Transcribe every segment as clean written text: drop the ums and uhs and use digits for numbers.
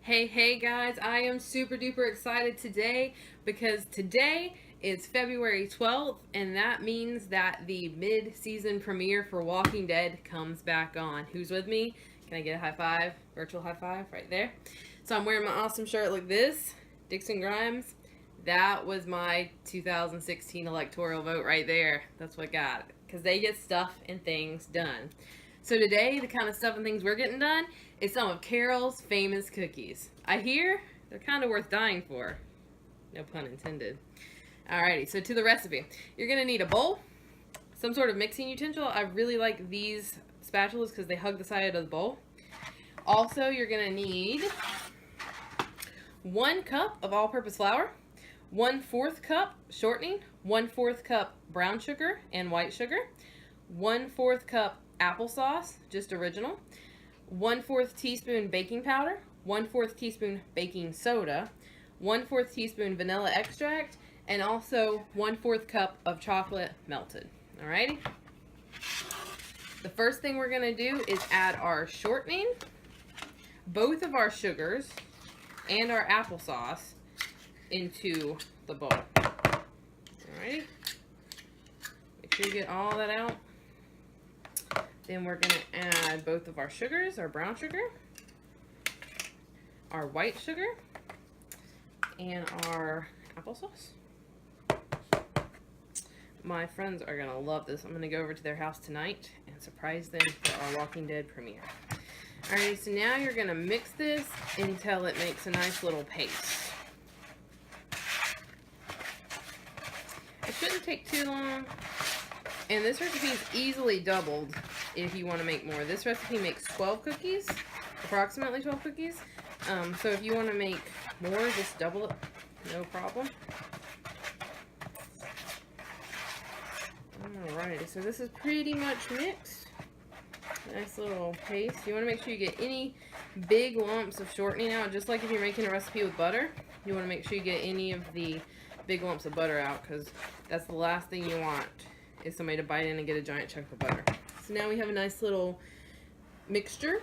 Hey guys, I am super duper excited today because today is February 12th and that means that the mid-season premiere for Walking Dead comes back on. Who's with me? Can I get a high five? Virtual high five right there. So I'm wearing my awesome shirt like this, Dixon Grimes. That was my 2016 electoral vote right there. That's what got it. Because they get stuff and things done. So today, the kind of stuff and things we're getting done is some of Carol's famous cookies. I hear they're kind of worth dying for. No pun intended. Alrighty, so to the recipe. You're going to need a bowl, some sort of mixing utensil. I really like these spatulas because they hug the side of the bowl. Also, you're going to need 1 cup of all-purpose flour, 1/4 cup shortening, 1/4 cup brown sugar and white sugar, 1/4 cup applesauce, just original, 1/4 teaspoon baking powder, 1/4 teaspoon baking soda, 1/4 teaspoon vanilla extract, and also 1/4 cup of chocolate melted. Alrighty? The first thing we're going to do is add our shortening, both of our sugars, and our applesauce into the bowl. Alrighty? Make sure you get all that out. Then we're going to add both of our sugars, our brown sugar, our white sugar, and our applesauce. My friends are going to love this. I'm going to go over to their house tonight and surprise them for our Walking Dead premiere. Alright, so now you're going to mix this until it makes a nice little paste. It shouldn't take too long. And this recipe is easily doubled if you want to make more. This recipe makes 12 cookies, approximately 12 cookies. So if you want to make more, just double it, no problem. Alrighty, so this is pretty much mixed. Nice little paste. You want to make sure you get any big lumps of shortening out, just like if you're making a recipe with butter. You want to make sure you get any of the big lumps of butter out, because that's the last thing you want, is somebody to bite in and get a giant chunk of butter. So now we have a nice little mixture.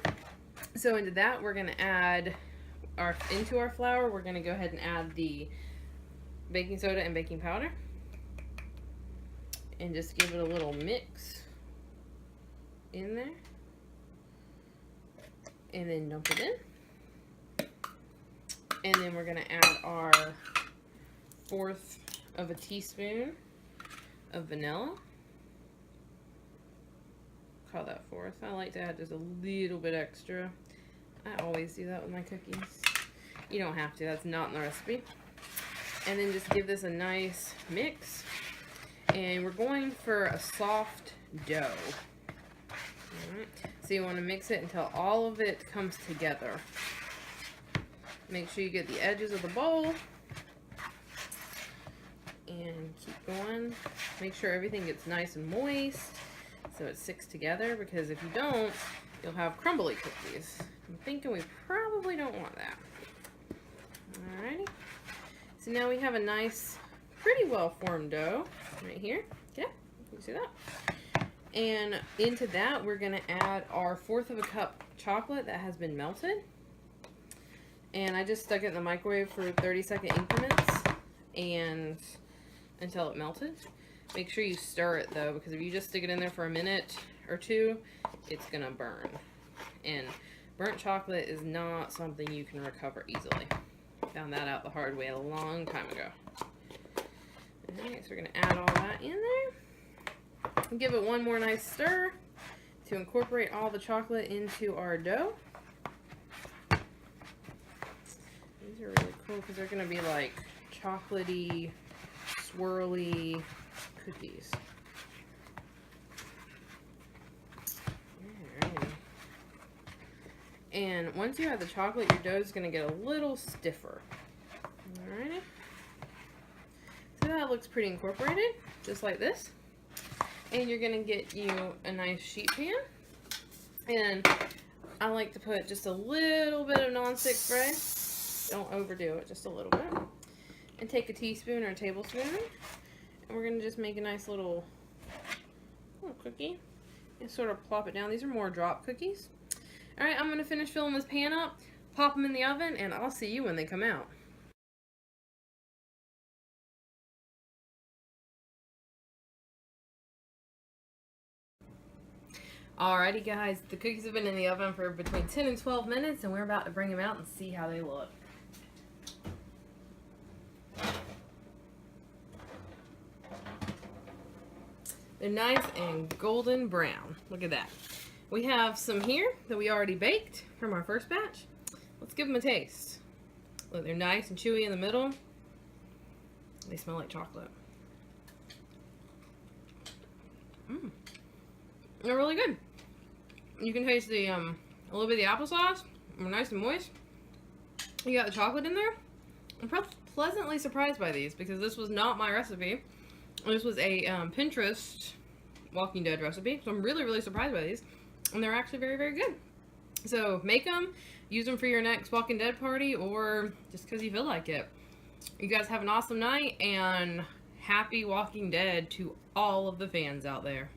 So into that, we're going to add into our flour, we're going to go ahead and add the baking soda and baking powder. And just give it a little mix in there. And then dump it in. And then we're going to add our 1/4 of a teaspoon of vanilla. Call that 1/4. I like to add just a little bit extra. I always do that with my cookies. You don't have to, that's not in the recipe. And then just give this a nice mix. And we're going for a soft dough. Alright, so you want to mix it until all of it comes together. Make sure you get the edges of the bowl. And keep going. Make sure everything gets nice and moist so it sticks together, because if you don't, you'll have crumbly cookies. I'm thinking we probably don't want that. Alrighty. So now we have a nice, pretty well formed dough right here. Okay, you see that? And into that, we're going to add our 1/4 of a cup chocolate that has been melted. And I just stuck it in the microwave for 30-second increments and until it melted. Make sure you stir it though, because if you just stick it in there for a minute or two, it's going to burn. And burnt chocolate is not something you can recover easily. Found that out the hard way a long time ago. Alright, so we're going to add all that in there. And give it one more nice stir to incorporate all the chocolate into our dough. These are really cool because they're going to be like chocolatey, swirly cookies. Alright. And once you have the chocolate, your dough is going to get a little stiffer. Alright. So that looks pretty incorporated, just like this. And you're going to get you a nice sheet pan. And I like to put just a little bit of nonstick spray. Don't overdo it, just a little bit. And take a teaspoon or a tablespoon. And we're going to just make a nice little cookie. And sort of plop it down. These are more drop cookies. Alright, I'm going to finish filling this pan up. pop them in the oven, and I'll see you when they come out. Alrighty guys, the cookies have been in the oven for between 10 and 12 minutes, and we're about to bring them out and see how they look. They're nice and golden brown. Look at that. We have some here that we already baked from our first batch. Let's give them a taste. Look, they're nice and chewy in the middle. They smell like chocolate. They're really good. You can taste the a little bit of the applesauce. They're nice and moist. You got the chocolate in there. I'm pleasantly surprised by these because this was not my recipe. This was a Pinterest Walking Dead recipe, so I'm really, really surprised by these, and they're actually very, very good. So make them, use them for your next Walking Dead party, or just because you feel like it. You guys have an awesome night, and happy Walking Dead to all of the fans out there.